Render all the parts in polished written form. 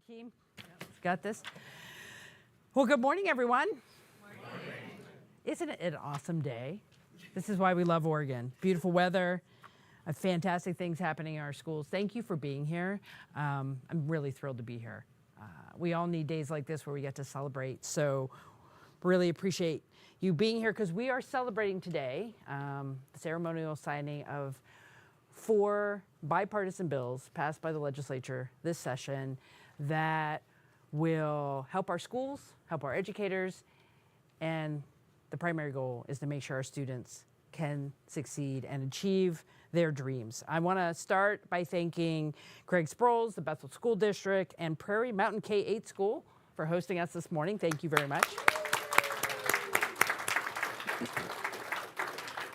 team. Got this. Well, good morning, everyone. Morning. Isn't it an awesome day? This is why we love Oregon. Beautiful weather, fantastic things happening in our schools. Thank you for being here. I'm really thrilled to be here. We all need days like this where we get to celebrate. So really appreciate you being here because we are celebrating today the ceremonial signing of 4 bipartisan bills passed by the legislature this session that will help our schools, help our educators, and the primary goal is to make sure our students can succeed and achieve their dreams. I want to start by thanking Craig Sproles, the Bethel School District, and Prairie Mountain K-8 School for hosting us this morning. Thank you very much.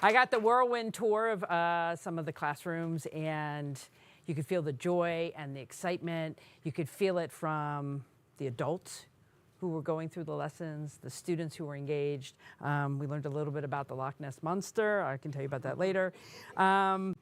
I got the whirlwind tour of some of the classrooms, and you could feel the joy and the excitement. You could feel it from the adults who were going through the lessons, the students who were engaged. We learned a little bit about the Loch Ness Monster. I can tell you about that later. And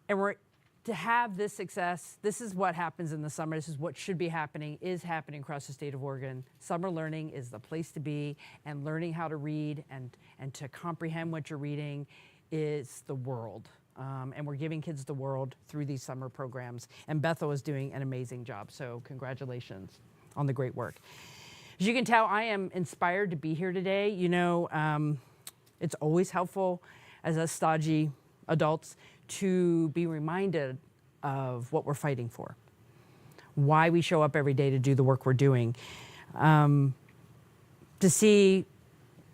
to have this success, this is what happens in the summer. This is what should be happening, is happening across the state of Oregon. Summer learning is the place to be, and learning how to read and to comprehend what you're reading is the world. And we're giving kids the world through these summer programs. And Bethel is doing an amazing job, so congratulations on the great work. As you can tell, I am inspired to be here today. You know, it's always helpful as us stodgy adults to be reminded of what we're fighting for, why we show up every day to do the work we're doing. To see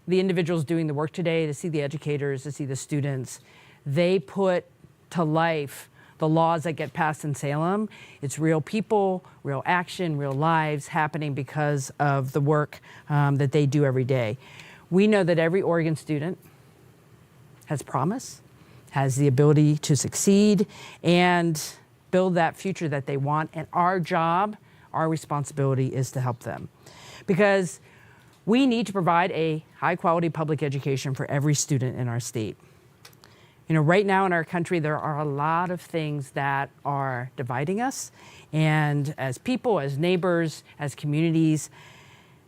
the individuals doing the work today, to see the educators, to see the students, they put to life the laws that get passed in Salem. It's real people, real action, real lives happening because of the work that they do every day. We know that every Oregon student has promise, has the ability to succeed and build that future that they want. And our job, our responsibility is to help them. Because we need to provide a high quality public education for every student in our state. You know, right now in our country, there are a lot of things that are dividing us, and as people, as neighbors, as communities,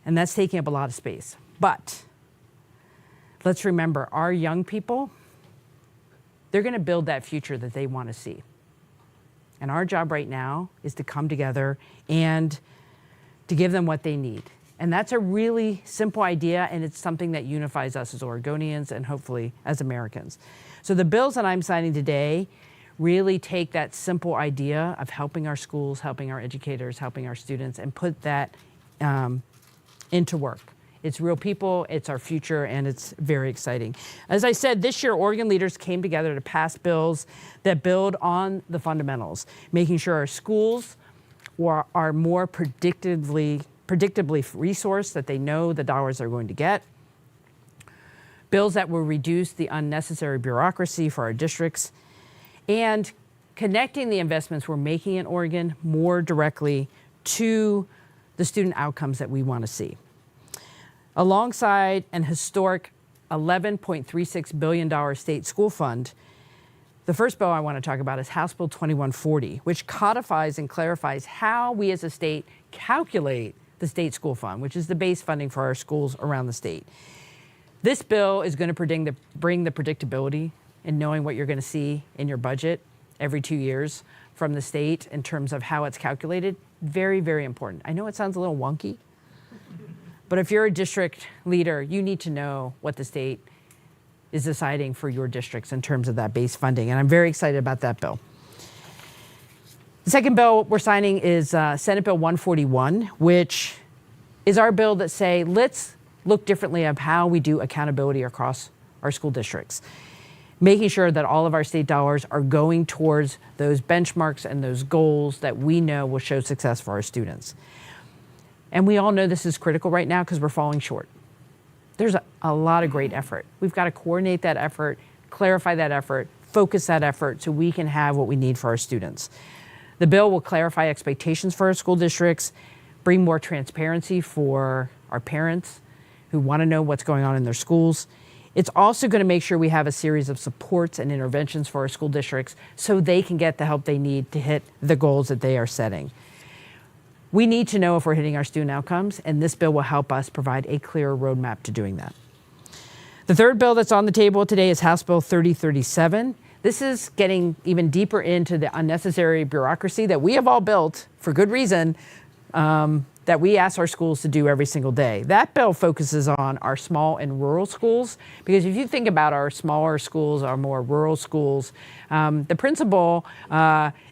and that's taking up a lot of space. But let's remember, our young people, they're going to build that future that they want to see. And our job right now is to come together and to give them what they need. And that's a really simple idea, and it's something that unifies us as Oregonians and hopefully as Americans. So the bills that I'm signing today really take that simple idea of helping our schools, helping our educators, helping our students, and put that into work. It's real people, it's our future, and it's very exciting. As I said, this year, Oregon leaders came together to pass bills that build on the fundamentals, making sure our schools are more predictably resourced, that they know the dollars they're going to get. Bills that will reduce the unnecessary bureaucracy for our districts, and connecting the investments we're making in Oregon more directly to the student outcomes that we want to see. Alongside an historic $11.36 billion state school fund, the first bill I want to talk about is House Bill 2140, which codifies and clarifies how we as a state calculate the state school fund, which is the base funding for our schools around the state. This bill is going to bring the predictability in knowing what you're going to see in your budget every 2 years from the state in terms of how it's calculated. Very, very important. I know it sounds a little wonky, but if you're a district leader, you need to know what the state is deciding for your districts in terms of that base funding, and I'm very excited about that bill. The second bill we're signing is Senate Bill 141, which is our bill that say, let's look differently at how we do accountability across our school districts, making sure that all of our state dollars are going towards those benchmarks and those goals that we know will show success for our students. And we all know this is critical right now because we're falling short. There's a lot of great effort. We've got to coordinate that effort, clarify that effort, focus that effort so we can have what we need for our students. The bill will clarify expectations for our school districts, bring more transparency for our parents who want to know what's going on in their schools. It's also going to make sure we have a series of supports and interventions for our school districts so they can get the help they need to hit the goals that they are setting. We need to know if we're hitting our student outcomes, and this bill will help us provide a clear roadmap to doing that. The third bill that's on the table today is House Bill 3037. This is getting even deeper into the unnecessary bureaucracy that we have all built for good reason, that we ask our schools to do every single day. That bill focuses on our small and rural schools, because if you think about our smaller schools, our more rural schools, the principal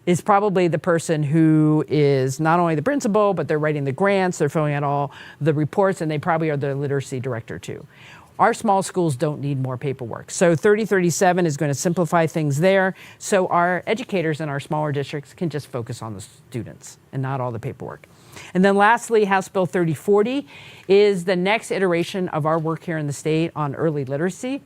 is probably the person who is not only the principal, but they're writing the grants, they're filling out all the reports, and they probably are the literacy director too. Our small schools don't need more paperwork. So 3037 is going to simplify things there, so our educators in our smaller districts can just focus on the students and not all the paperwork. And then lastly, House Bill 3040 is the next iteration of our work here in the state on early literacy.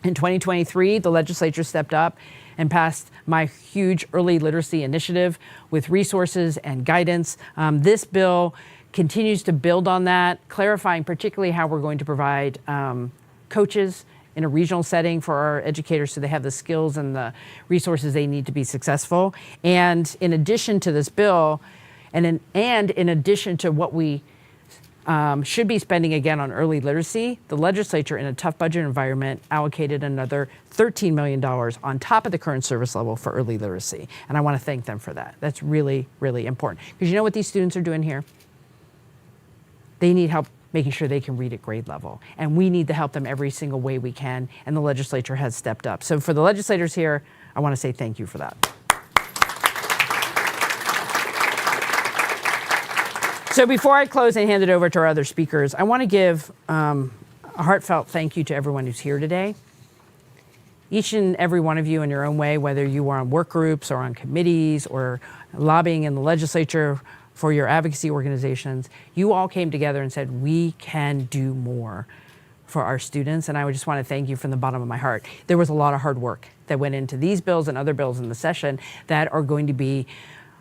In 2023, the legislature stepped up and passed my huge early literacy initiative with resources and guidance. This bill continues to build on that, clarifying particularly how we're going to provide coaches in a regional setting for our educators so they have the skills and the resources they need to be successful. And in addition to this bill, and in addition to what we should be spending again on early literacy, the legislature in a tough budget environment allocated another $13 million on top of the current service level for early literacy. And I want to thank them for that. That's really, really important. Because you know what these students are doing here? They need help making sure they can read at grade level. And we need to help them every single way we can, and the legislature has stepped up. So for the legislators here, I want to say thank you for that. So before I close and hand it over to our other speakers, I want to give a heartfelt thank you to everyone who's here today. Each and every one of you in your own way, whether you are on work groups or on committees or lobbying in the legislature for your advocacy organizations, you all came together and said, we can do more for our students. And I would just want to thank you from the bottom of my heart. There was a lot of hard work that went into these bills and other bills in the session that are going to be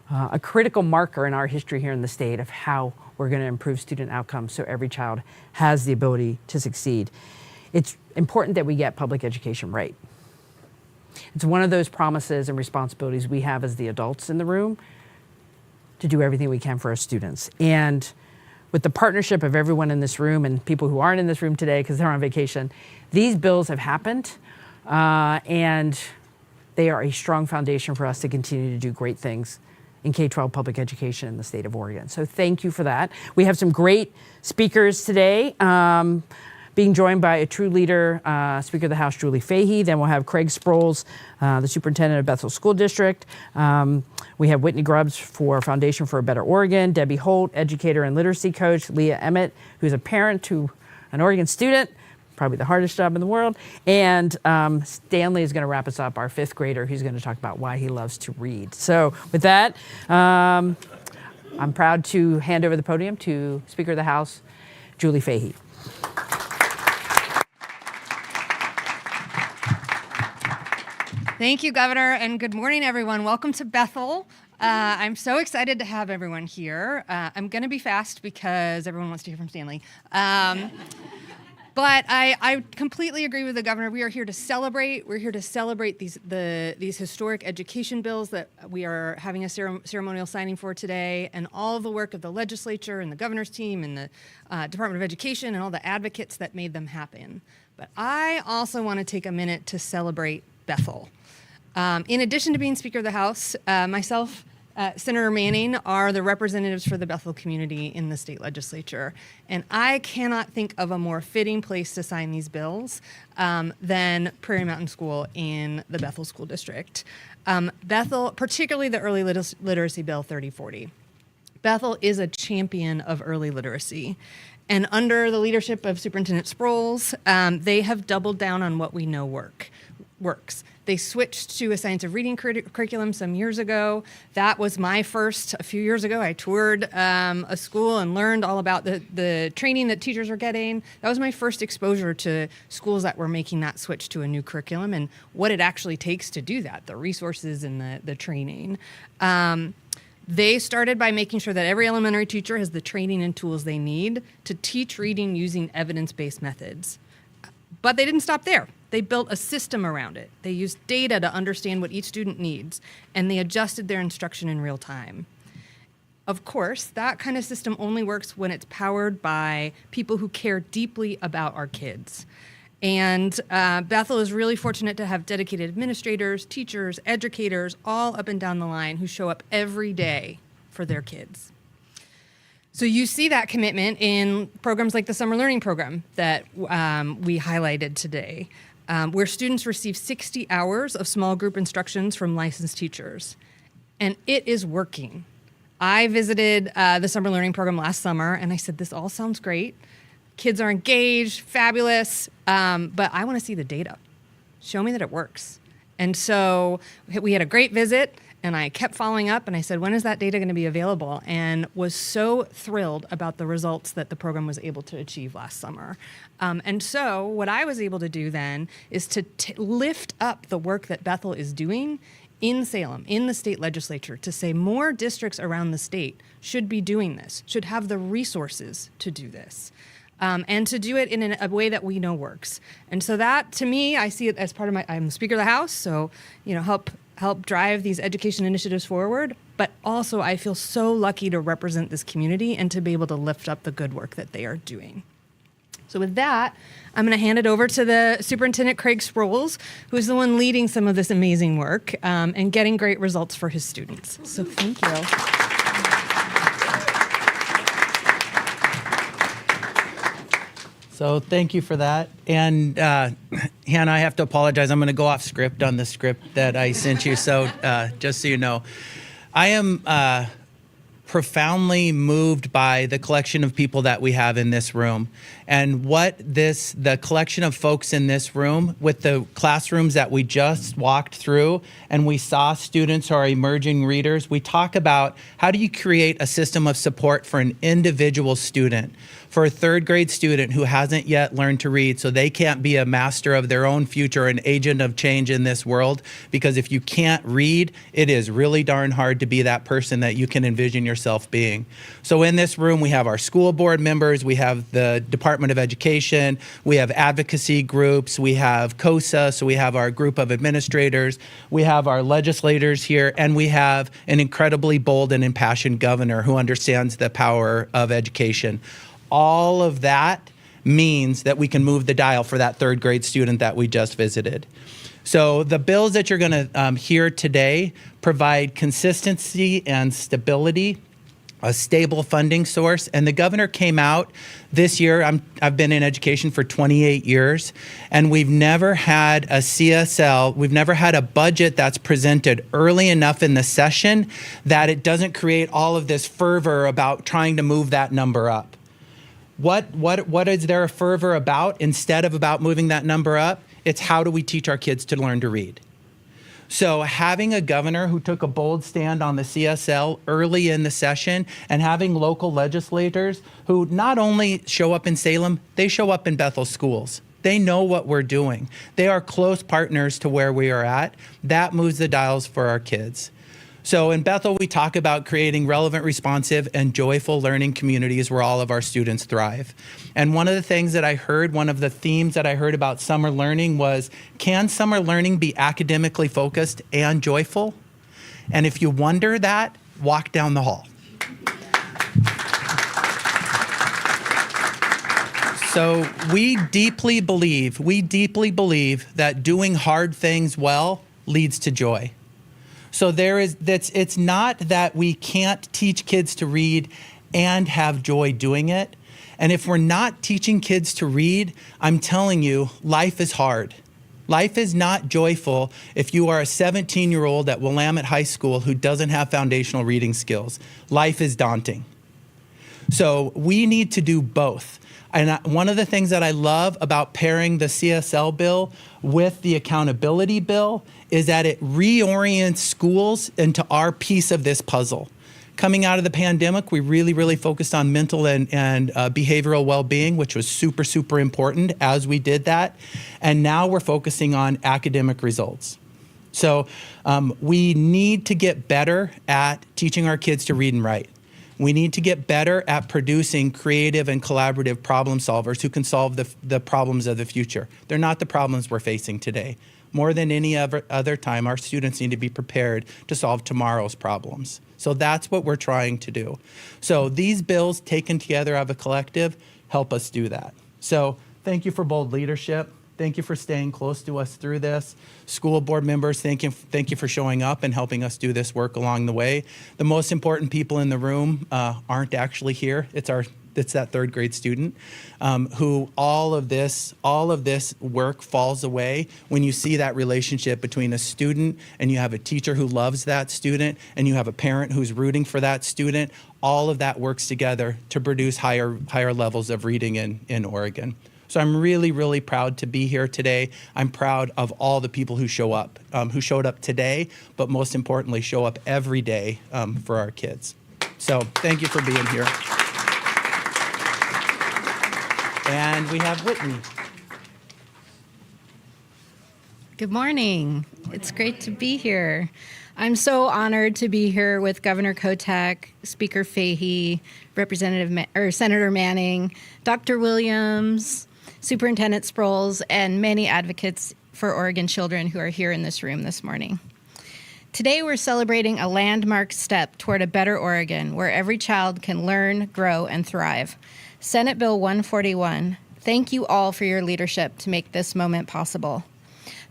a critical marker in our history here in the state of how we're going to improve student outcomes so every child has the ability to succeed. It's important that we get public education right. It's one of those promises and responsibilities we have as the adults in the room to do everything we can for our students. And with the partnership of everyone in this room and people who aren't in this room today because they're on vacation, these bills have happened, and they are a strong foundation for us to continue to do great things in K-12 public education in the state of Oregon. So thank you for that. We have some great speakers today, being joined by a true leader, Speaker of the House, Julie Fahey. Then we'll have Craig Sproles, the superintendent of Bethel School District. We have Whitney Grubbs for Foundation for a Better Oregon, Debbie Holt, educator and literacy coach, Leah Emmett, who's a parent to an Oregon student, probably the hardest job in the world. And Stanley is going to wrap us up, our fifth grader, who's going to talk about why he loves to read. So with that, I'm proud to hand over the podium to Speaker of the House, Julie Fahey. Thank you, Governor, and good morning, everyone. Welcome to Bethel. I'm so excited to have everyone here. I'm going to be fast because everyone wants to hear from Stanley. But I completely agree with the governor. We are here to celebrate. We're here to celebrate these historic education bills that we are having a ceremonial signing for today, and all of the work of the legislature and the governor's team and the Department of Education and all the advocates that made them happen. But I also want to take a minute to celebrate Bethel. In addition to being Speaker of the House, myself, Senator Manning are the representatives for the Bethel community in the state legislature. And I cannot think of a more fitting place to sign these bills than Prairie Mountain School in the Bethel School District. Bethel, particularly the Early Literacy Bill 3040. Bethel is a champion of early literacy. And under the leadership of Superintendent Sproles, they have doubled down on what we know works. They switched to a science of reading curriculum some years ago. That was my first, a few years ago. I toured a school and learned all about the training that teachers are getting. That was my first exposure to schools that were making that switch to a new curriculum and what it actually takes to do that, the resources and the training. They started by making sure that every elementary teacher has the training and tools they need to teach reading using evidence-based methods. But they didn't stop there. They built a system around it. They used data to understand what each student needs, and they adjusted their instruction in real time. Of course, that kind of system only works when it's powered by people who care deeply about our kids. And Bethel is really fortunate to have dedicated administrators, teachers, educators, all up and down the line who show up every day for their kids. So you see that commitment in programs like the Summer Learning Program that we highlighted today, where students receive 60 hours of small group instructions from licensed teachers. And it is working. I visited the Summer Learning Program last summer, and I said, this all sounds great. Kids are engaged, fabulous, but I want to see the data. Show me that it works. And so we had a great visit, and I kept following up, and I said, when is that data going to be available? And was so thrilled about the results that the program was able to achieve last summer. And so what I was able to do then is to lift up the work that Bethel is doing in Salem, in the state legislature, to say more districts around the state should be doing this, should have the resources to do this, and to do it in a way that we know works. And so that, to me, I see it as part of I'm the Speaker of the House, so help drive these education initiatives forward. But also, I feel so lucky to represent this community and to be able to lift up the good work that they are doing. So with that, I'm going to hand it over to the Superintendent Craig Sproles, who's the one leading some of this amazing work and getting great results for his students. So thank you. So thank you for that. And Hannah, I have to apologize. I'm going to go off script on the script that I sent you. So just so you know, I am profoundly moved by the collection of people that we have in this room and the collection of folks in this room with the classrooms that we just walked through and we saw students who are emerging readers. We talk about how do you create a system of support for an individual student, for a third grade student who hasn't yet learned to read so they can't be a master of their own future, an agent of change in this world. Because if you can't read, it is really darn hard to be that person that you can envision yourself being. So in this room, we have our school board members, we have the Department of Education, we have advocacy groups, we have COSA, so we have our group of administrators, we have our legislators here, and we have an incredibly bold and impassioned governor who understands the power of education. All of that means that we can move the dial for that third grade student that we just visited. So the bills that you're going to hear today provide consistency and stability, a stable funding source. And the governor came out this year. I've been in education for 28 years, and we've never had a CSL, we've never had a budget that's presented early enough in the session that it doesn't create all of this fervor about trying to move that number up. What is there a fervor about instead of about moving that number up? It's how do we teach our kids to learn to read? So having a governor who took a bold stand on the CSL early in the session and having local legislators who not only show up in Salem, they show up in Bethel schools. They know what we're doing. They are close partners to where we are at. That moves the dials for our kids. So in Bethel, we talk about creating relevant, responsive, and joyful learning communities where all of our students thrive. And one of the things that I heard, one of the themes that I heard about summer learning was, can summer learning be academically focused and joyful? And if you wonder that, walk down the hall. So we deeply believe that doing hard things well leads to joy. So it's not that we can't teach kids to read and have joy doing it. And if we're not teaching kids to read, I'm telling you, life is hard. Life is not joyful if you are a 17-year-old at Willamette High School who doesn't have foundational reading skills. Life is daunting. So we need to do both. And one of the things that I love about pairing the CSL bill with the accountability bill is that it reorients schools into our piece of this puzzle. Coming out of the pandemic, we really focused on mental and behavioral well-being, which was super, super important as we did that. And now we're focusing on academic results. So we need to get better at teaching our kids to read and write. We need to get better at producing creative and collaborative problem solvers who can solve the problems of the future. They're not the problems we're facing today. More than any other time, our students need to be prepared to solve tomorrow's problems. So that's what we're trying to do. So these bills taken together as a collective help us do that. So thank you for bold leadership. Thank you for staying close to us through this. School board members, thank you for showing up and helping us do this work along the way. The most important people in the room aren't actually here. It's that third grade student who all of this work falls away when you see that relationship between a student and you have a teacher who loves that student and you have a parent who's rooting for that student. All of that works together to produce higher levels of reading in Oregon. So I'm really, really proud to be here today. I'm proud of all the people who showed up today, but most importantly, show up every day for our kids. So thank you for being here. And we have Whitney. Good morning. It's great to be here. I'm so honored to be here with Governor Kotek, Speaker Fahey, Senator Manning, Dr. Williams, Superintendent Sproles, and many advocates for Oregon children who are here in this room this morning. Today, we're celebrating a landmark step toward a better Oregon where every child can learn, grow, and thrive. Senate Bill 141. Thank you all for your leadership to make this moment possible.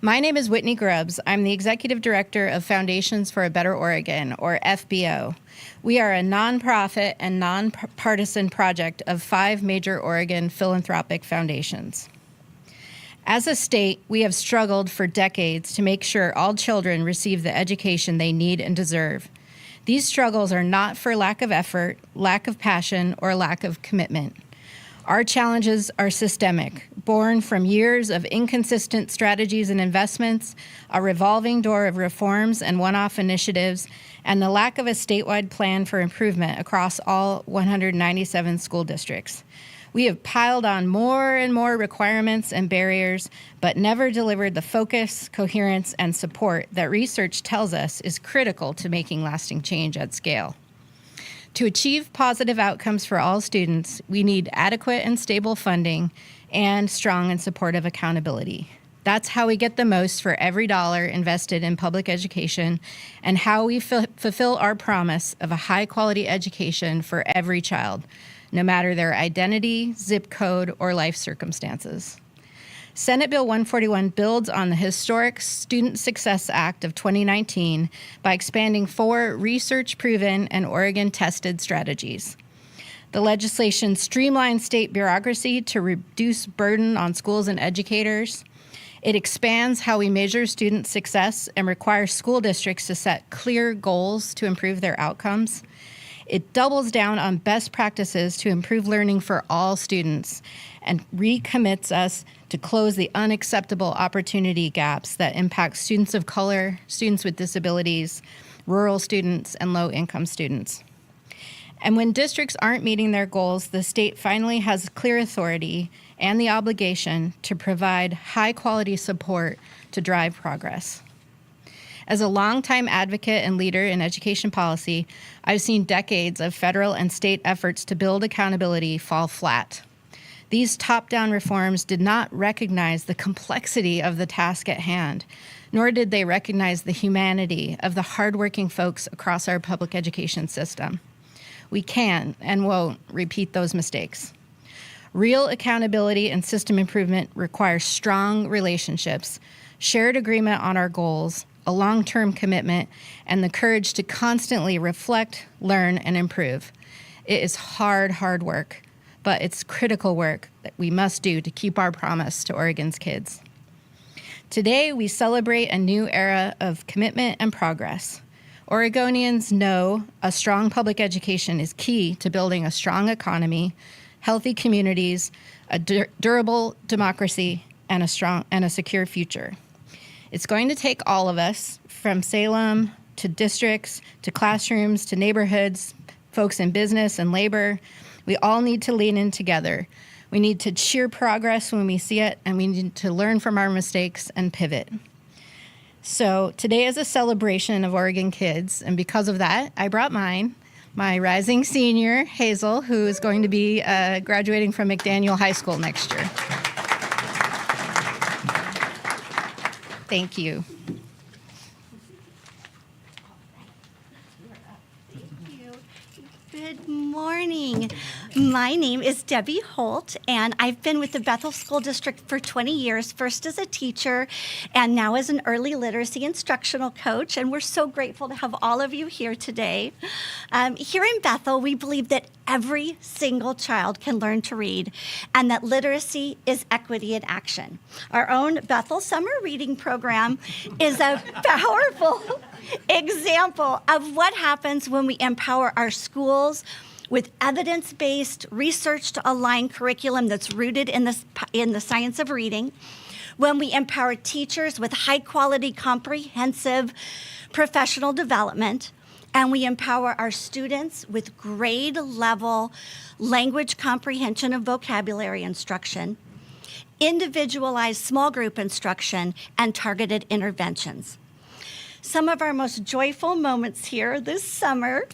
My name is Whitney Grubbs. I'm the Executive Director of Foundations for a Better Oregon, or FBO. We are a nonprofit and nonpartisan project of 5 major Oregon philanthropic foundations. As a state, we have struggled for decades to make sure all children receive the education they need and deserve. These struggles are not for lack of effort, lack of passion, or lack of commitment. Our challenges are systemic, born from years of inconsistent strategies and investments, a revolving door of reforms and one-off initiatives, and the lack of a statewide plan for improvement across all 197 school districts. We have piled on more and more requirements and barriers, but never delivered the focus, coherence, and support that research tells us is critical to making lasting change at scale. To achieve positive outcomes for all students, we need adequate and stable funding and strong and supportive accountability. That's how we get the most for every dollar invested in public education and how we fulfill our promise of a high-quality education for every child, no matter their identity, zip code, or life circumstances. Senate Bill 141 builds on the historic Student Success Act of 2019 by expanding 4 research-proven and Oregon-tested strategies. The legislation streamlines state bureaucracy to reduce burden on schools and educators. It expands how we measure student success and requires school districts to set clear goals to improve their outcomes. It doubles down on best practices to improve learning for all students and recommits us to close the unacceptable opportunity gaps that impact students of color, students with disabilities, rural students, and low-income students. And when districts aren't meeting their goals, the state finally has clear authority and the obligation to provide high-quality support to drive progress. As a longtime advocate and leader in education policy, I've seen decades of federal and state efforts to build accountability fall flat. These top-down reforms did not recognize the complexity of the task at hand, nor did they recognize the humanity of the hardworking folks across our public education system. We can and won't repeat those mistakes. Real accountability and system improvement requires strong relationships, shared agreement on our goals, a long-term commitment, and the courage to constantly reflect, learn, and improve. It is hard work, but it's critical work that we must do to keep our promise to Oregon's kids. Today, we celebrate a new era of commitment and progress. Oregonians know a strong public education is key to building a strong economy, healthy communities, a durable democracy, and a secure future. It's going to take all of us, from Salem to districts to classrooms to neighborhoods, folks in business and labor. We all need to lean in together. We need to cheer progress when we see it, and we need to learn from our mistakes and pivot. So today is a celebration of Oregon kids, and because of that, I brought mine. my rising senior, Hazel, who is going to be graduating from McDaniel High School next year. Thank you. Good morning. My name is Debbie Holt, and I've been with the Bethel School District for 20 years, first as a teacher and now as an early literacy instructional coach, and we're so grateful to have all of you here today. Here in Bethel, we believe that every single child can learn to read and that literacy is equity in action. Our own Bethel Summer Reading Program is a powerful example of what happens when we empower our schools with evidence-based, research-aligned curriculum that's rooted in the science of reading, when we empower teachers with high-quality, comprehensive professional development, and we empower our students with grade-level language comprehension and vocabulary instruction, individualized small group instruction, and targeted interventions. Some of our most joyful moments here this summer,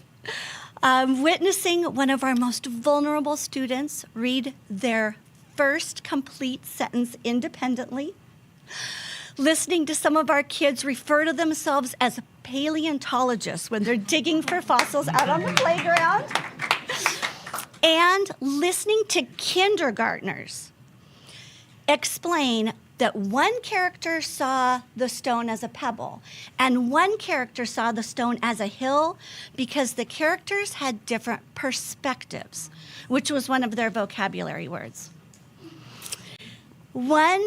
witnessing one of our most vulnerable students read their first complete sentence independently, listening to some of our kids refer to themselves as paleontologists when they're digging for fossils out on the playground, and listening to kindergartners explain that one character saw the stone as a pebble and one character saw the stone as a hill because the characters had different perspectives, which was one of their vocabulary words. 1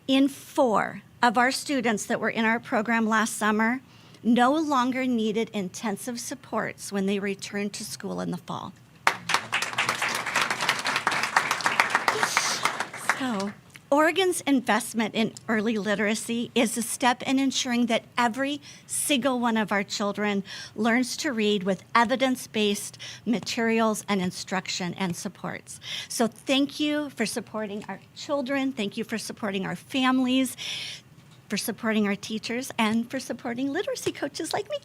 in 4 of our students that were in our program last summer no longer needed intensive supports when they returned to school in the fall. So, Oregon's investment in early literacy is a step in ensuring that every single one of our children learns to read with evidence-based materials and instruction and supports. So thank you for supporting our children, thank you for supporting our families, for supporting our teachers, and for supporting literacy coaches like me.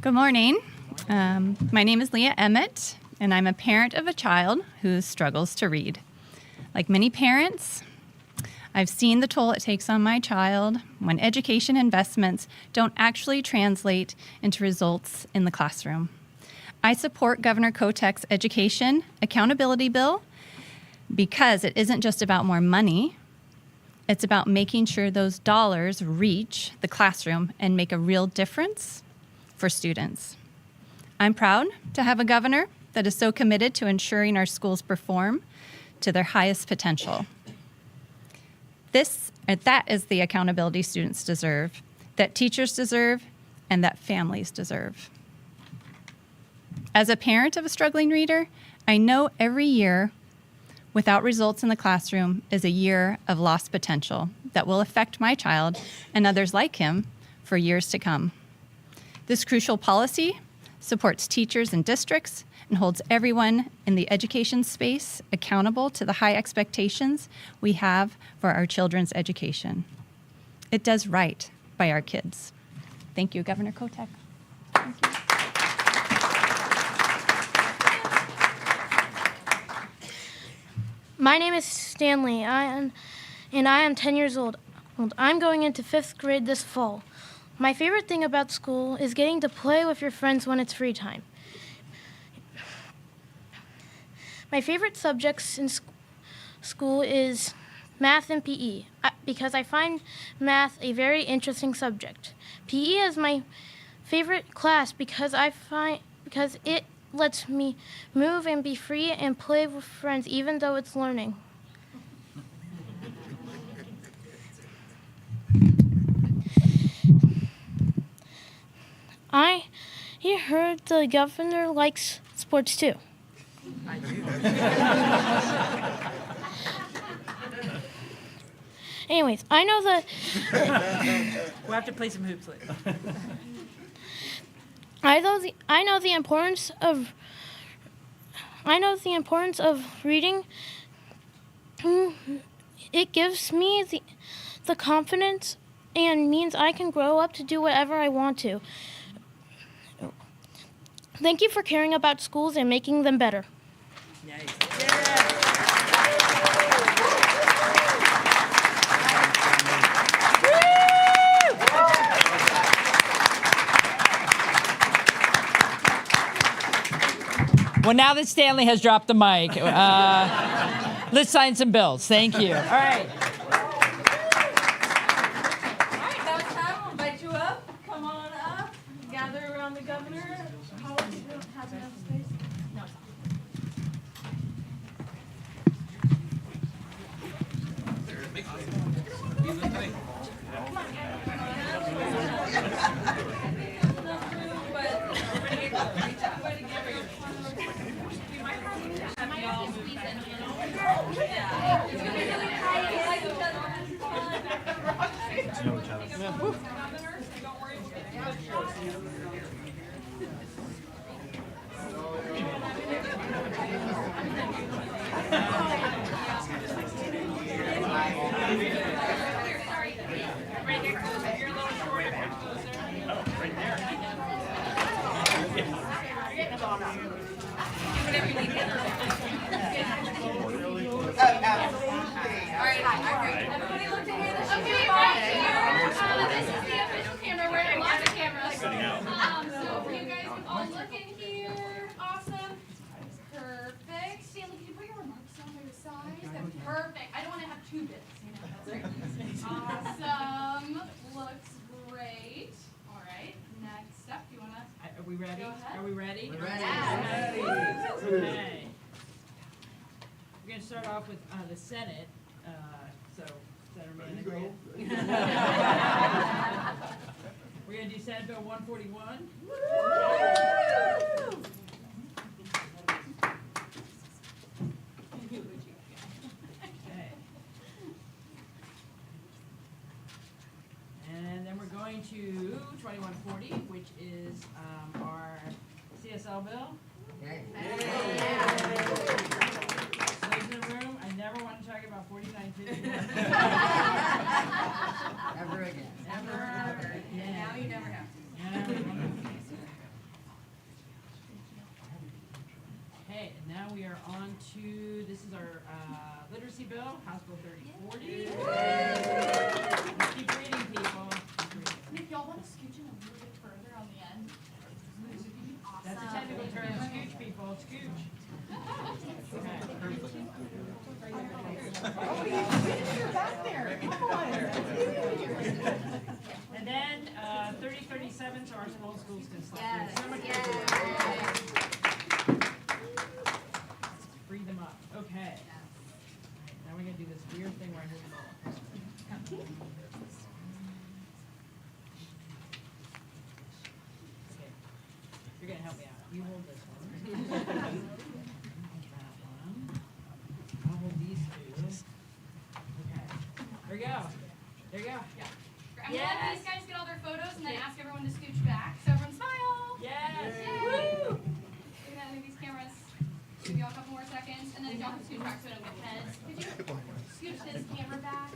Good morning. My name is Leah Emmett, and I'm a parent of a child who struggles to read. Like many parents, I've seen the toll it takes on my child when education investments don't actually translate into results in the classroom. I support Governor Kotek's education accountability bill because it isn't just about more money. It's about making sure those dollars reach the classroom and make a real difference for students. I'm proud to have a governor that is so committed to ensuring our schools perform to their highest potential. That is the accountability students deserve, that teachers deserve, and that families deserve. As a parent of a struggling reader, I know every year without results in the classroom is a year of lost potential that will affect my child and others like him for years to come. This crucial policy supports teachers and districts and holds everyone in the education space accountable to the high expectations we have for our children's education. It does right by our kids. Thank you, Governor Kotek. Thank you. My name is Stanley, and I am 10 years old. I'm going into 5th grade this fall. My favorite thing about school is getting to play with your friends when it's free time. My favorite subjects in school is math and PE because I find math a very interesting subject. PE is my favorite class because it lets me move and be free and play with friends even though it's learning. I heard the governor likes sports too. I do. Anyways, I know that We'll have to play some hoops later. I know the importance of reading it gives me the confidence and means I can grow up to do whatever I want to. Thank you for caring about schools and making them better. Well, now that Stanley has dropped the mic, let's sign some bills. Thank you. All right. Now it's time. I'll invite you up. Come on up. Gather around the governor. How do you have enough space? No, it's not. Everybody look to Hannah. Okay, right here. This is the official camera. We're in lots of cameras. So you guys can all look in here. Awesome. Perfect. Stanley, can you put your remarks on by your side? That's perfect. I don't want to have two bits. That's great. Awesome. Looks great. All right. Next up, do you want to? Are we ready? Go ahead. Are we ready? We're ready. Okay. We're going to start off with the Senate. So, Senator Manning. We're going to do Senate Bill 141. Okay. And then we're going to 2140, which is our CSL bill. Those in the room, I never want to talk about 4950. Ever again. Never again. Now you never have to. Okay, and now we are on to, this is our literacy bill, House Bill 3040. Let's keep reading, people. Keep reading. If y'all want to scooch in a little bit further on the end. Awesome. That's a technical term. Scooch, people. Scooch. And then 3037, so our small schools can slap through. So much Free them up. Okay. Now we're going to do this weird thing where I move the ball. Okay. You're going to help me out. You hold this one. That one. I'll hold these two. Okay. There we go. There you go. Yeah. I'm gonna let these guys get all their photos and then ask everyone to scooch back. So everyone smile. Yes. Yay. Woo. We're gonna move these cameras. Give y'all a couple more seconds, and then if y'all can scooch back so I don't get heads. Could you scooch this camera back?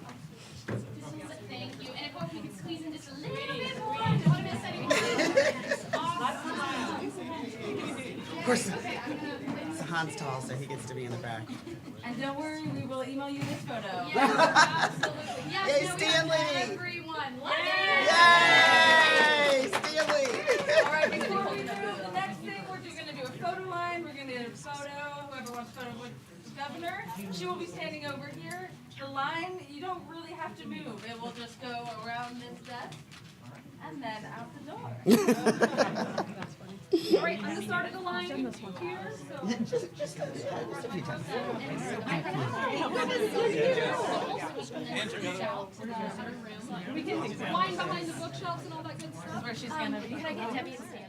Just a little bit. Thank you. And if you could squeeze in just a little bit more. I don't want to miss anything. Awesome. Of course, Han's tall, so he gets to be in the back. And don't worry, we will email you this photo. Yes, absolutely. Yes, Yay, no, we Stanley. have everyone. Yay! Stanley! All right, before we move, the next thing, we're just going to do a photo line. We're going to do a photo, whoever wants a photo with the governor. She will be standing over here. The line, you don't really have to move. It will just go around this desk and then out the door. All right, I'm the start of the line here, so. Just a few times. We can line behind the bookshelves and all that good stuff. Where she's gonna be. Can I get Debbie and Stanley?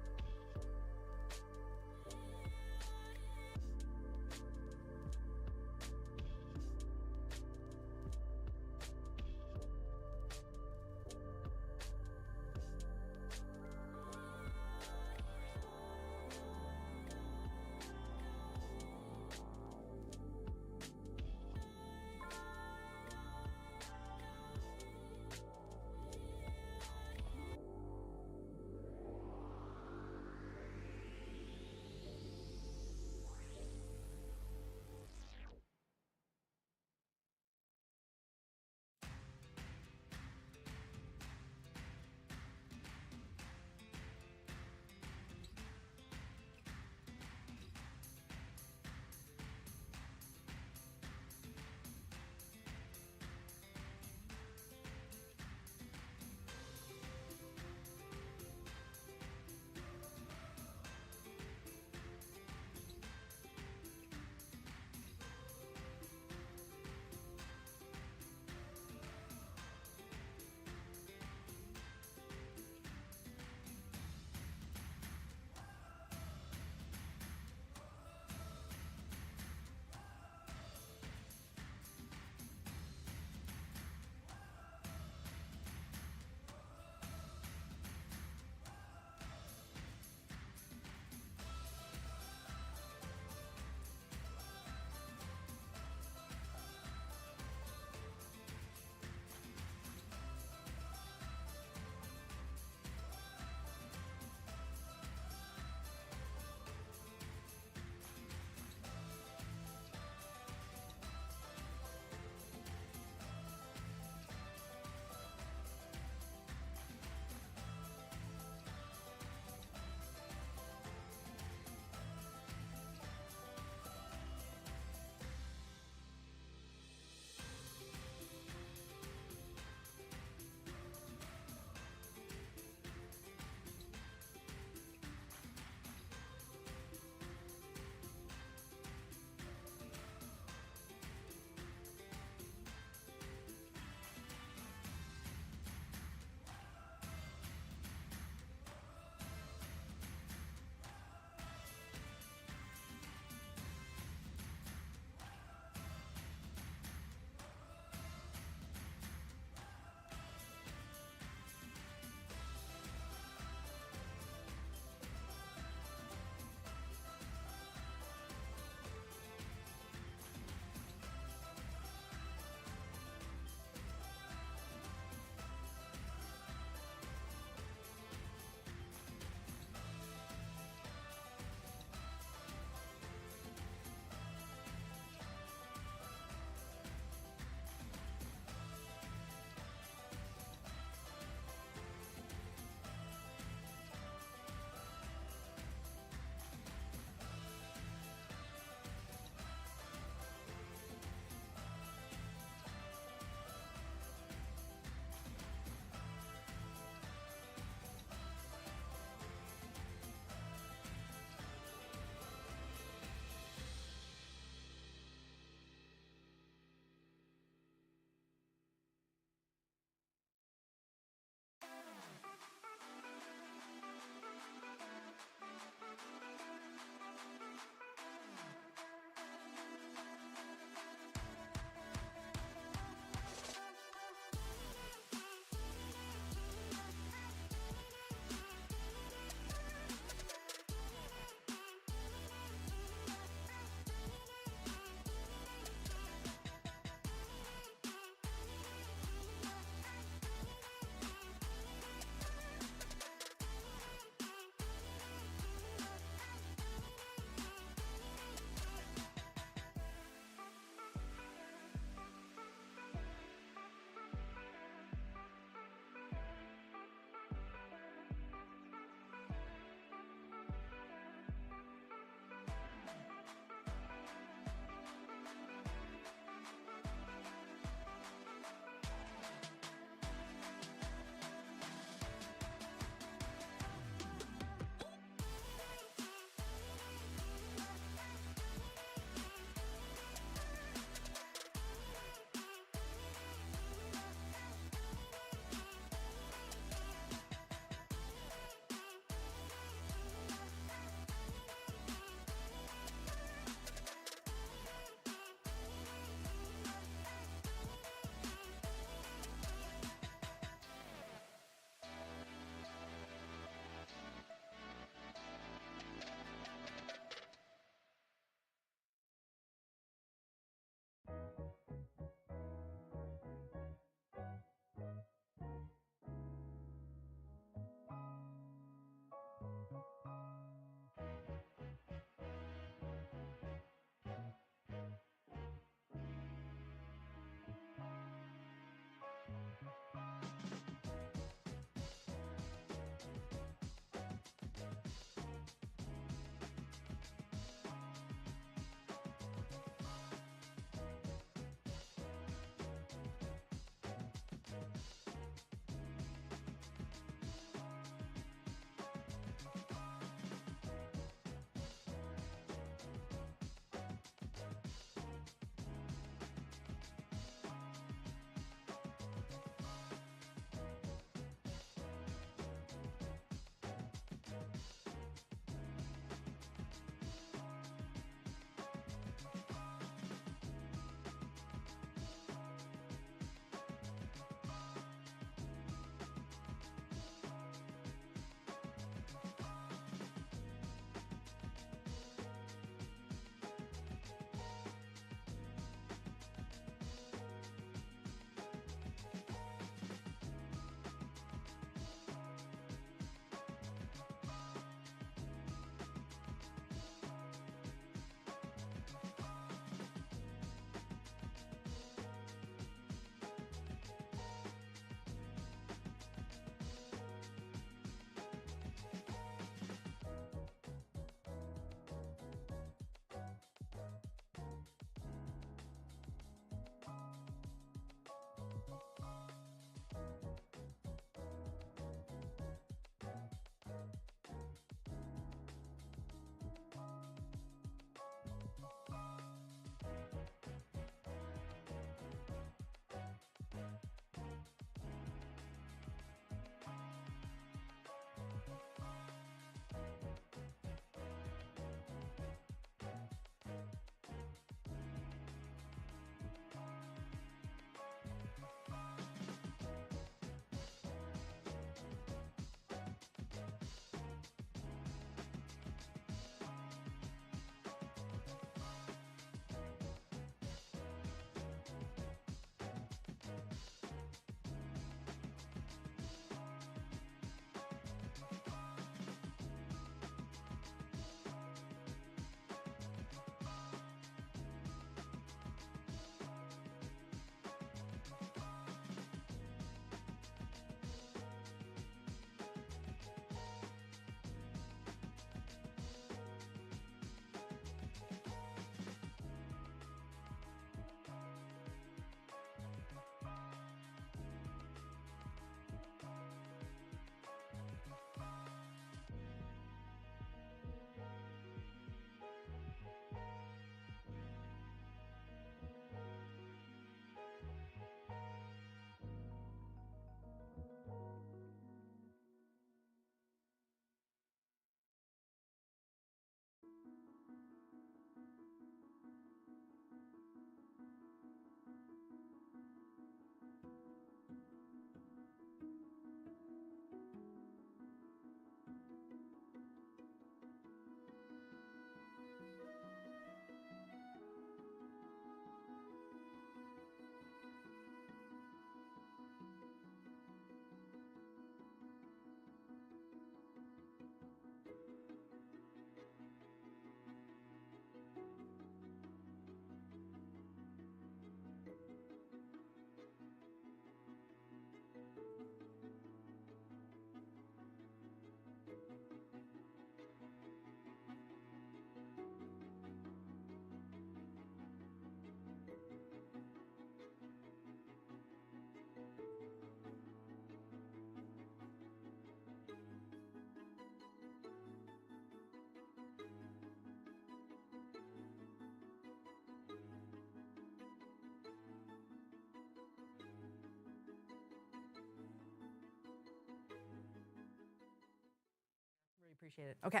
Appreciate it. Okay.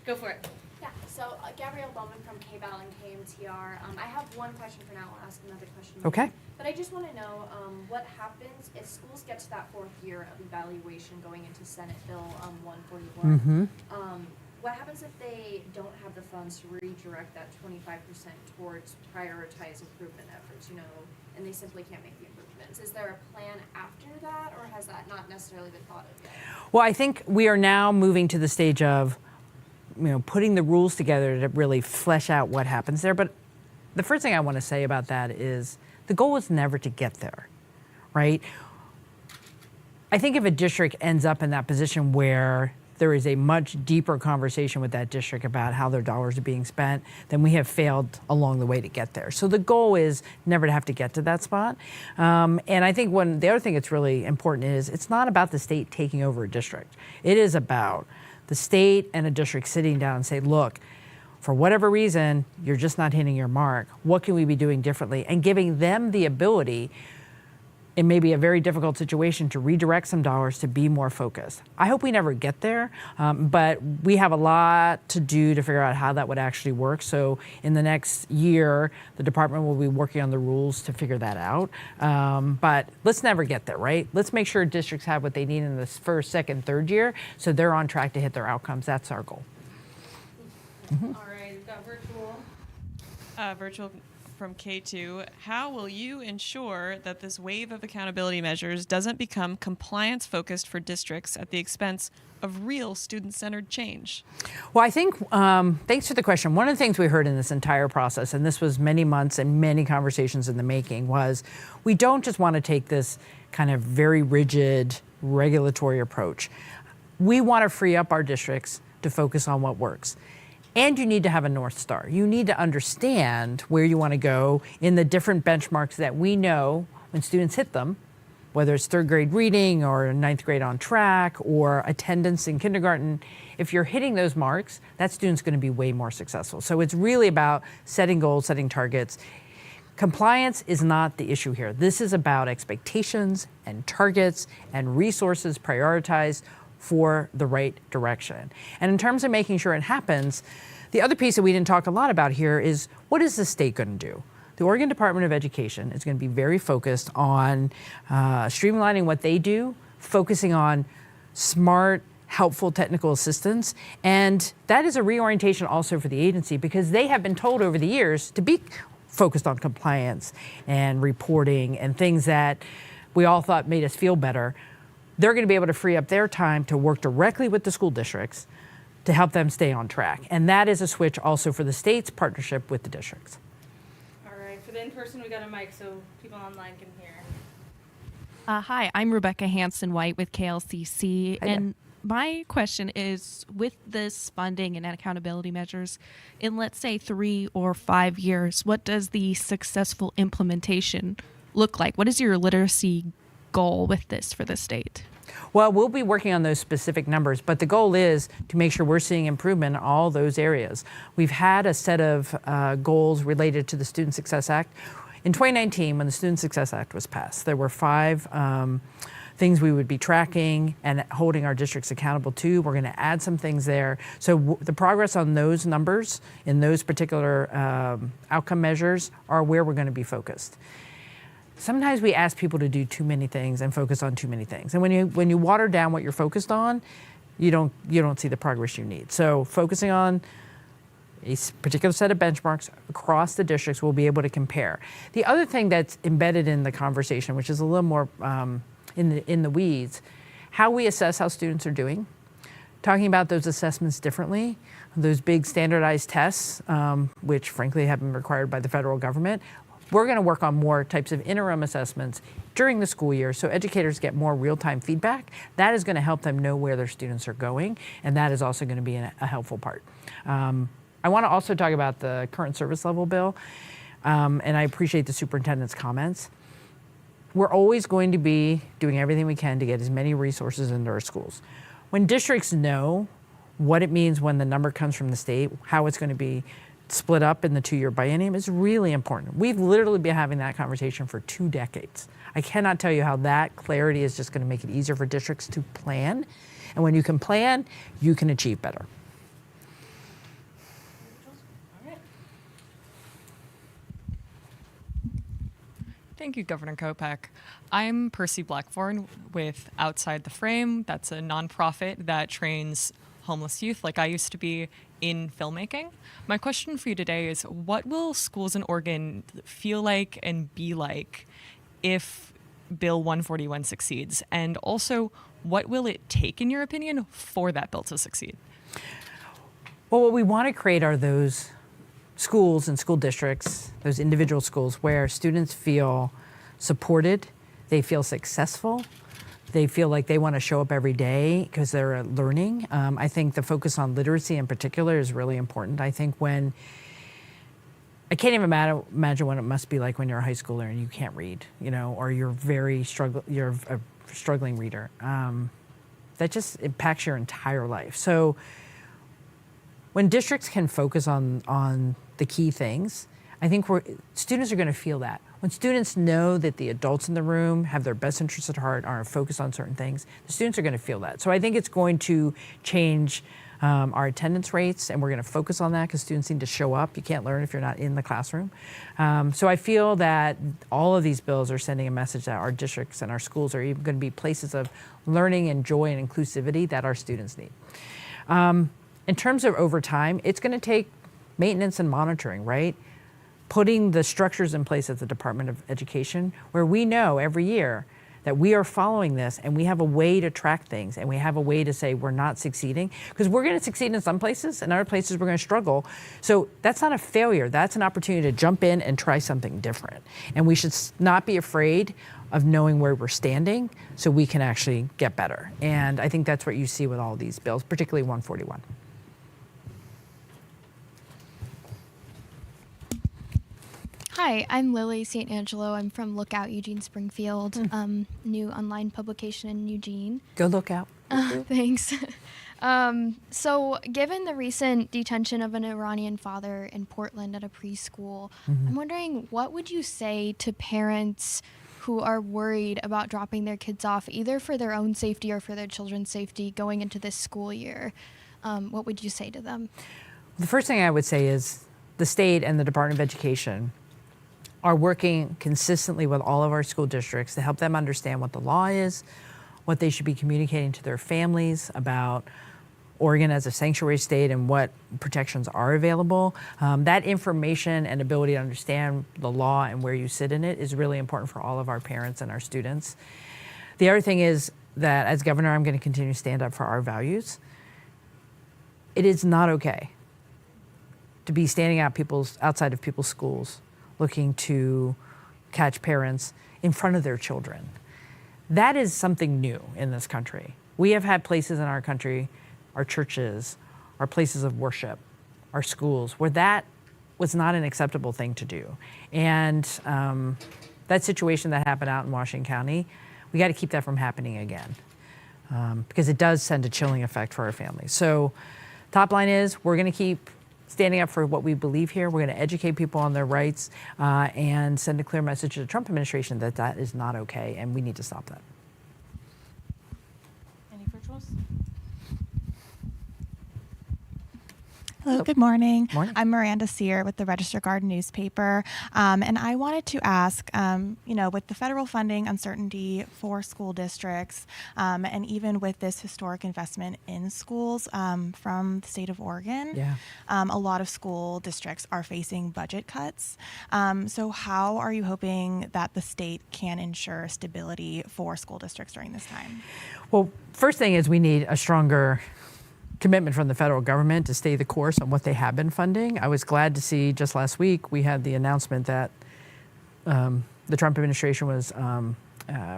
Go for it. Yeah, so Gabrielle Bowman from KBAL and KMTR. I have one question for now. I'll ask another question later. Okay. But I just want to know what happens if schools get to that 4th year of evaluation going into Senate Bill 141. What happens if they don't have the funds to redirect that 25% towards prioritize improvement efforts, and they simply can't make the improvements? Is there a plan after that, or has that not necessarily been thought of yet? Well, I think we are now moving to the stage of, putting the rules together to really flesh out what happens there. But the first thing I want to say about that is the goal is never to get there, right? I think if a district ends up in that position where there is a much deeper conversation with that district about how their dollars are being spent, then we have failed along the way to get there. So the goal is never to have to get to that spot. And I think the other thing that's really important is it's not about the state taking over a district. It is about the state and a district sitting down and say, look, for whatever reason, you're just not hitting your mark. What can we be doing differently? And giving them the ability, it may be a very difficult situation, to redirect some dollars to be more focused. I hope we never get there, but we have a lot to do to figure out how that would actually work. So in the next year, the department will be working on the rules to figure that out. But let's never get there, right? Let's make sure districts have what they need in this first, second, third year, so they're on track to hit their outcomes. That's our goal. All right, we've got virtual from K2. How will you ensure that this wave of accountability measures doesn't become compliance-focused for districts at the expense of real student-centered change? Well, I think, thanks for the question. One of the things we heard in this entire process, and this was many months and many conversations in the making, was we don't just want to take this kind of very rigid regulatory approach. We want to free up our districts to focus on what works. And you need to have a North Star. You need to understand where you want to go in the different benchmarks that we know when students hit them, whether it's 3rd grade reading or 9th grade on track or attendance in kindergarten. If you're hitting those marks, that student's going to be way more successful. So it's really about setting goals, setting targets. Compliance is not the issue here. This is about expectations and targets and resources prioritized for the right direction. And in terms of making sure it happens, the other piece that we didn't talk a lot about here is, what is the state going to do? The Oregon Department of Education is going to be very focused on streamlining what they do, focusing on smart, helpful technical assistance. And that is a reorientation also for the agency, because they have been told over the years to be focused on compliance and reporting and things that we all thought made us feel better. They're going to be able to free up their time to work directly with the school districts to help them stay on track. And that is a switch also for the state's partnership with the districts. All right, for the in-person, we got a mic so people online can hear. Hi, I'm Rebecca Hanson-White with KLCC. Hi there. And my question is, with this funding and accountability measures, in let's say 3 or 5 years, what does the successful implementation look like? What is your literacy goal with this for the state? Well, we'll be working on those specific numbers, but the goal is to make sure we're seeing improvement in all those areas. We've had a set of goals related to the Student Success Act. In 2019, when the Student Success Act was passed, there were 5 things we would be tracking and holding our districts accountable to. We're going to add some things there. So the progress on those numbers in those particular outcome measures are where we're going to be focused. Sometimes we ask people to do too many things and focus on too many things. And when you water down what you're focused on, you don't see the progress you need. So focusing on a particular set of benchmarks across the districts, we'll be able to compare. The other thing that's embedded in the conversation, which is a little more in the weeds, how we assess how students are doing, talking about those assessments differently, those big standardized tests, which frankly have been required by the federal government. We're going to work on more types of interim assessments during the school year so educators get more real-time feedback. That is going to help them know where their students are going, and that is also going to be a helpful part. I want to also talk about the current service level bill, and I appreciate the superintendent's comments. We're always going to be doing everything we can to get as many resources into our schools. When districts know what it means when the number comes from the state, how it's going to be split up in the 2-year biennium is really important. We've literally been having that conversation for 2 decades. I cannot tell you how that clarity is just going to make it easier for districts to plan. And when you can plan, you can achieve better. Thank you, Governor Kotek. I'm Percy Blackthorn with Outside the Frame. That's a nonprofit that trains homeless youth, like I used to be, in filmmaking. My question for you today is, what will schools in Oregon feel like and be like if Bill 141 succeeds? And also, what will it take, in your opinion, for that bill to succeed? Well, what we want to create are those schools and school districts, those individual schools where students feel supported, they feel successful, they feel like they want to show up every day because they're learning. I think the focus on literacy in particular is really important. I think I can't even imagine what it must be like when you're a high schooler and you can't read, or you're you're a struggling reader. That just impacts your entire life. So when districts can focus on the key things, I think students are going to feel that. When students know that the adults in the room have their best interests at heart, are focused on certain things, the students are going to feel that. So I think it's going to change our attendance rates, and we're going to focus on that because students need to show up. You can't learn if you're not in the classroom. So I feel that all of these bills are sending a message that our districts and our schools are even going to be places of learning and joy and inclusivity that our students need. In terms of over time, it's going to take maintenance and monitoring, right? Putting the structures in place at the Department of Education where we know every year that we are following this and we have a way to track things and we have a way to say we're not succeeding, because we're going to succeed in some places and other places we're going to struggle. So that's not a failure. That's an opportunity to jump in and try something different. And we should not be afraid of knowing where we're standing so we can actually get better. And I think that's what you see with all these bills, particularly 141. Hi, I'm Lily St. Angelo. I'm from Lookout Eugene Springfield, new online publication in Eugene. Go Lookout. Thanks. So given the recent detention of an Iranian father in Portland at a preschool, I'm wondering, what would you say to parents who are worried about dropping their kids off, either for their own safety or for their children's safety going into this school year? What would you say to them? The first thing I would say is the state and the Department of Education are working consistently with all of our school districts to help them understand what the law is, what they should be communicating to their families about Oregon as a sanctuary state and what protections are available. That information and ability to understand the law and where you sit in it is really important for all of our parents and our students. The other thing is that as governor, I'm going to continue to stand up for our values. It is not okay to be standing outside of people's schools looking to catch parents in front of their children. That is something new in this country. We have had places in our country, our churches, our places of worship, our schools, where that was not an acceptable thing to do. And that situation that happened out in Washington County, we got to keep that from happening again, because it does send a chilling effect for our families. So top line is, we're going to keep standing up for what we believe here. We're going to educate people on their rights and send a clear message to the Trump administration that that is not okay, and we need to stop that. Any virtuals? Hello, good morning. Morning. I'm Miranda Sear with the Register Guard newspaper. And I wanted to ask, with the federal funding uncertainty for school districts, and even with this historic investment in schools from the state of Oregon, a lot of school districts are facing budget cuts. So how are you hoping that the state can ensure stability for school districts during this time? Well, first thing is we need a stronger commitment from the federal government to stay the course on what they have been funding. I was glad to see just last week we had the announcement that the Trump administration was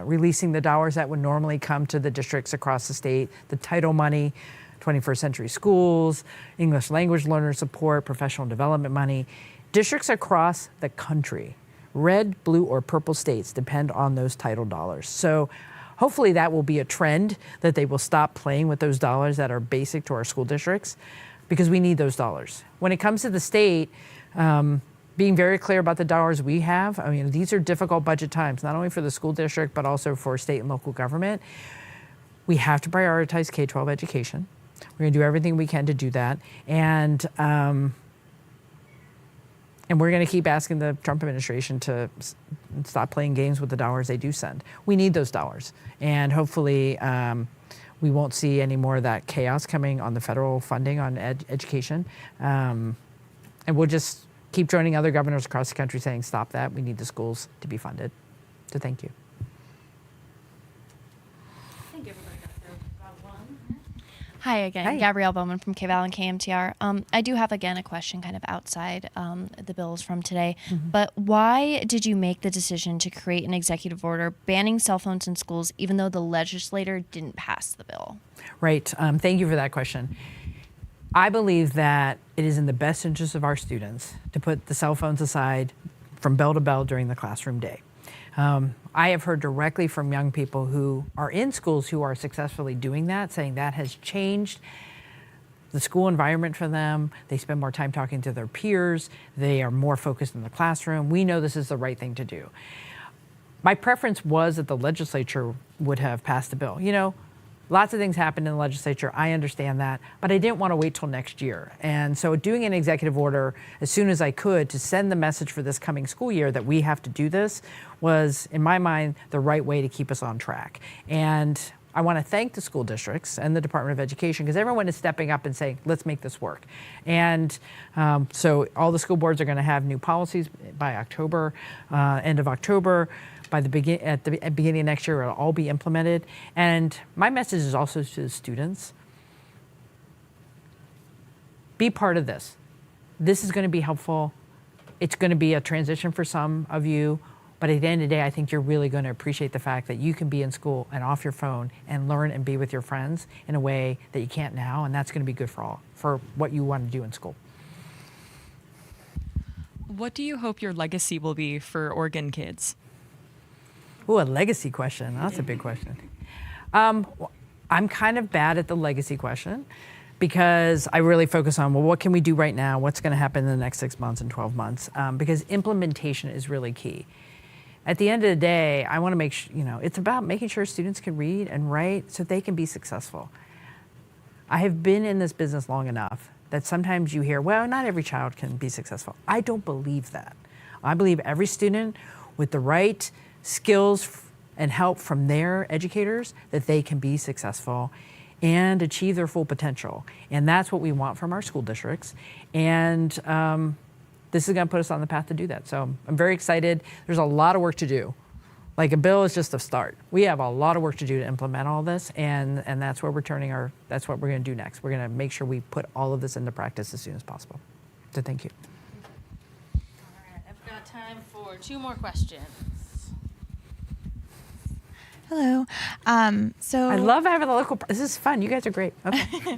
releasing the dollars that would normally come to the districts across the state, the title money, 21st century schools, English language learner support, professional development money. Districts across the country, red, blue, or purple states, depend on those title dollars. So hopefully that will be a trend, that they will stop playing with those dollars that are basic to our school districts, because we need those dollars. When it comes to the state, being very clear about the dollars we have, I mean, these are difficult budget times, not only for the school district, but also for state and local government. We have to prioritize K-12 education. We're going to do everything we can to do that. And we're going to keep asking the Trump administration to stop playing games with the dollars they do send. We need those dollars. And hopefully we won't see any more of that chaos coming on the federal funding on education. And we'll just keep joining other governors across the country saying, stop that. We need the schools to be funded. So thank you. Hi again, Hi. Gabrielle Bowman from KVAL and KMTR. I do have again a question kind of outside the bills from today, but why did you make the decision to create an executive order banning cell phones in schools even though the legislator didn't pass the bill? Right. Thank you for that question. I believe that it is in the best interest of our students to put the cell phones aside from bell to bell during the classroom day. I have heard directly from young people who are in schools who are successfully doing that, saying that has changed the school environment for them. They spend more time talking to their peers. They are more focused in the classroom. We know this is the right thing to do. My preference was that the legislature would have passed the bill. You know, lots of things happened in the legislature. I understand that, but I didn't want to wait till next year. And so doing an executive order as soon as I could to send the message for this coming school year that we have to do this was, in my mind, the right way to keep us on track. And I want to thank the school districts and the Department of Education because everyone is stepping up and saying, let's make this work. And so all the school boards are going to have new policies by October, end of October. At the beginning of next year, it'll all be implemented. And my message is also to the students. Be part of this. This is going to be helpful. It's going to be a transition for some of you. But at the end of the day, I think you're really going to appreciate the fact that you can be in school and off your phone and learn and be with your friends in a way that you can't now. And that's going to be good for what you want to do in school. What do you hope your legacy will be for Oregon kids? Ooh, a legacy question. That's a big question. I'm kind of bad at the legacy question because I really focus on, well, what can we do right now? What's going to happen in the next 6 months and 12 months? Because implementation is really key. At the end of the day, I want to make sure, it's about making sure students can read and write so they can be successful. I have been in this business long enough that sometimes you hear, well, not every child can be successful. I don't believe that. I believe every student with the right skills and help from their educators that they can be successful and achieve their full potential. And that's what we want from our school districts. And this is going to put us on the path to do that. So I'm very excited. There's a lot of work to do. Like a bill is just a start. We have a lot of work to do to implement all this, and that's where that's what we're going to do next. We're going to make sure we put all of this into practice as soon as possible. So thank you. All right, I've got time for 2 more questions. Hello. So I love having the local. This is fun. You guys are great. Okay.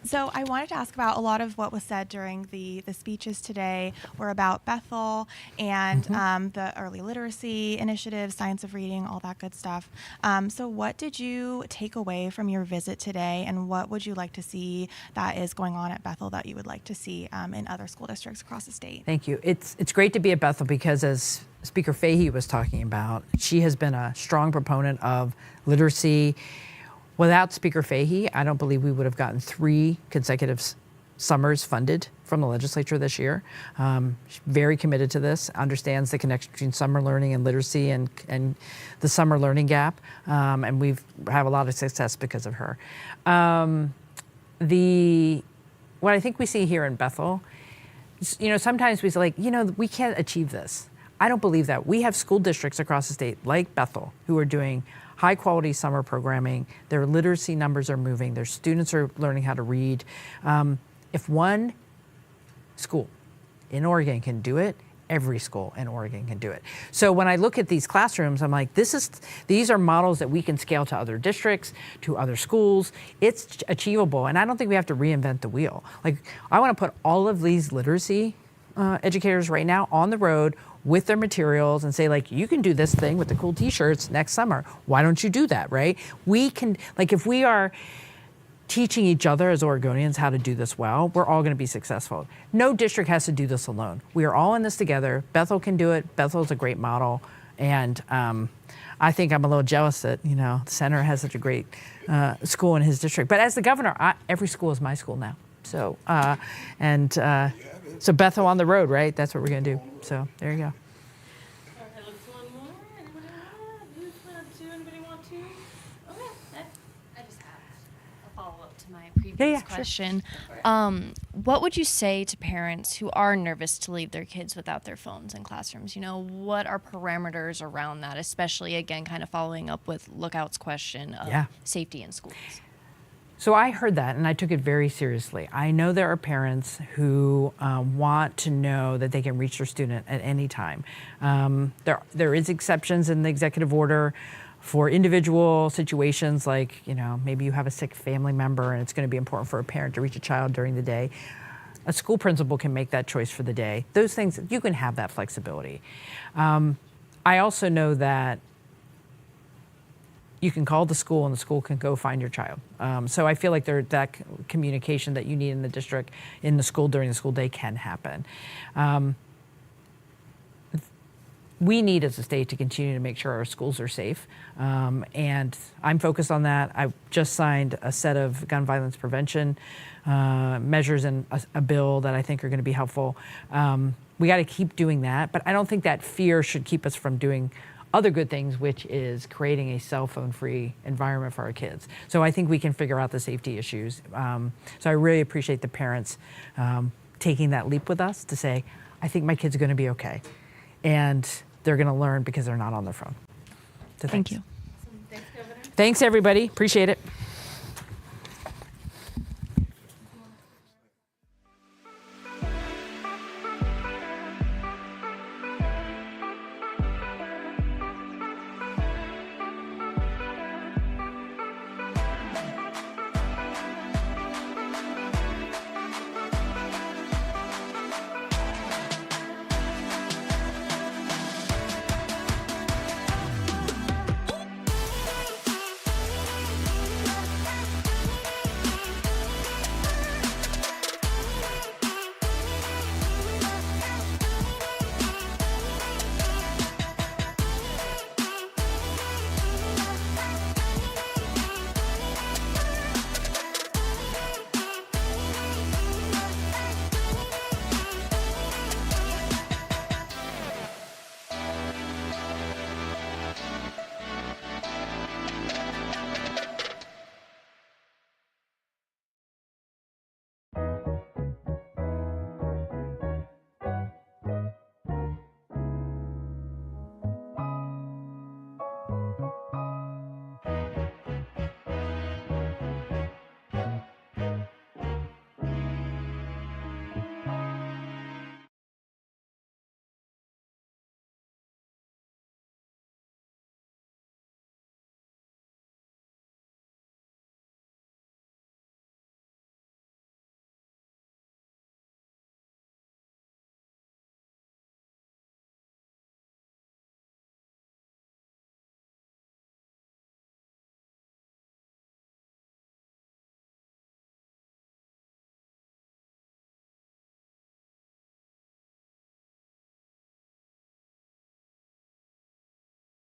So I wanted to ask about a lot of what was said during the speeches today were about Bethel and the early literacy initiative, science of reading, all that good stuff. So what did you take away from your visit today, and what would you like to see that is going on at Bethel that you would like to see in other school districts across the state? Thank you. It's great to be at Bethel because, as Speaker Fahey was talking about, she has been a strong proponent of literacy. Without Speaker Fahey, I don't believe we would have gotten 3 consecutive summers funded from the legislature this year. She's very committed to this, understands the connection between summer learning and literacy and the summer learning gap, and we've had a lot of success because of her. What I think we see here in Bethel, sometimes we say, we can't achieve this. I don't believe that. We have school districts across the state, like Bethel, who are doing high quality summer programming. Their literacy numbers are moving. Their students are learning how to read. If one school in Oregon can do it, every school in Oregon can do it. So when I look at these classrooms, I'm like, these are models that we can scale to other districts, to other schools. It's achievable, and I don't think we have to reinvent the wheel. I want to put all of these literacy educators right now on the road with their materials and say, you can do this thing with the cool t-shirts next summer. Why don't you do that, right? We can, if we are teaching each other as Oregonians how to do this well, we're all going to be successful. No district has to do this alone. We are all in this together. Bethel can do it. Bethel's a great model. And I think I'm a little jealous that, the center has such a great school in his district. But as the governor, every school is my school now. So, so Bethel on the road, right? That's what we're going to do. So there you go. Previous question. What would you say to parents who are nervous to leave their kids without their phones in classrooms? What are parameters around that, especially, again, kind of following up with Lookout's question of safety in schools? So I heard that and I took it very seriously. I know there are parents who want to know that they can reach their student at any time. There is exceptions in the executive order for individual situations, like, maybe you have a sick family member and it's going to be important for a parent to reach a child during the day. A school principal can make that choice for the day. Those things, you can have that flexibility. I also know that you can call the school and the school can go find your child. So I feel like that communication that you need in the district, in the school during the school day can happen. We need as a state to continue to make sure our schools are safe. And I'm focused on that. I just signed a set of gun violence prevention measures in a bill that I think are going to be helpful. We got to keep doing that, but I don't think that fear should keep us from doing other good things, which is creating a cell phone free environment for our kids. So I think we can figure out the safety issues. So I really appreciate the parents taking that leap with us to say, I think my kid's going to be okay. And they're going to learn because they're not on their phone. So Thank you. Thanks, everybody. Appreciate it.